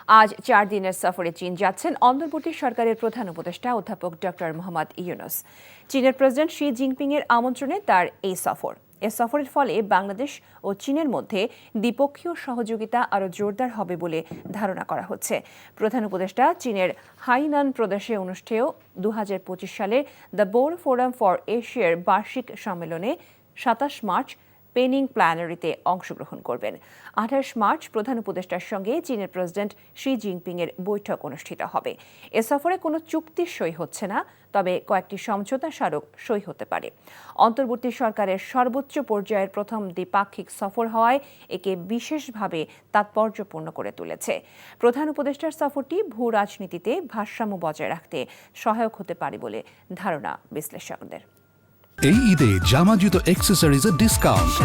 আজ ৪ দিনের সফরে চীন যাচ্ছেন অন্তর্বর্তী সরকারের প্রধান উপদেষ্টা অধ্যাপক ডক্টর মোহাম্মদ ইউনূস। চীনের প্রেসিডেন্ট শি জিনপিংয়ের আমন্ত্রণে তার এই সফর। এ সফরের ফলে বাংলাদেশ ও চীনের মধ্যে দ্বিপক্ষীয় সহযোগিতা আরও জোরদার হবে বলে ধারণা করা হচ্ছে। প্রধান উপদেষ্টা চীনের হাইনান প্রদেশে অনুষ্ঠেয় ২০২৫ সালের দ্য বোর ফোরাম ফর এশিয়ার বার্ষিক সম্মেলনে ২৭ মার্চ পেনিং প্ল্যানারিতে অংশগ্রহণ করবেন। ২৮ মার্চ প্রধান উপদেষ্টার সঙ্গে চীনের প্রেসিডেন্ট শি জিনপিংয়ের বৈঠক অনুষ্ঠিত হবে। এ সফরে কোনো চুক্তি সই হচ্ছে না, তবে কয়েকটি সমঝোতা স্মারক সই হতে পারে। অন্তর্বর্তী সরকারের সর্বোচ্চ পর্যায়ের প্রথম দ্বিপাক্ষিক সফর হওয়ায় একে বিশেষভাবে তাৎপর্যপূর্ণ করে তুলেছে। প্রধান উপদেষ্টার সফরটি ভূ রাজনীতিতে ভারসাম্য বজায় রাখতে সহায়ক হতে পারে বলে ধারণা বিশ্লেষকদের। এই ঈদে জামা জুতো অ্যাক্সেসরিজের ডিসকাউন্ট।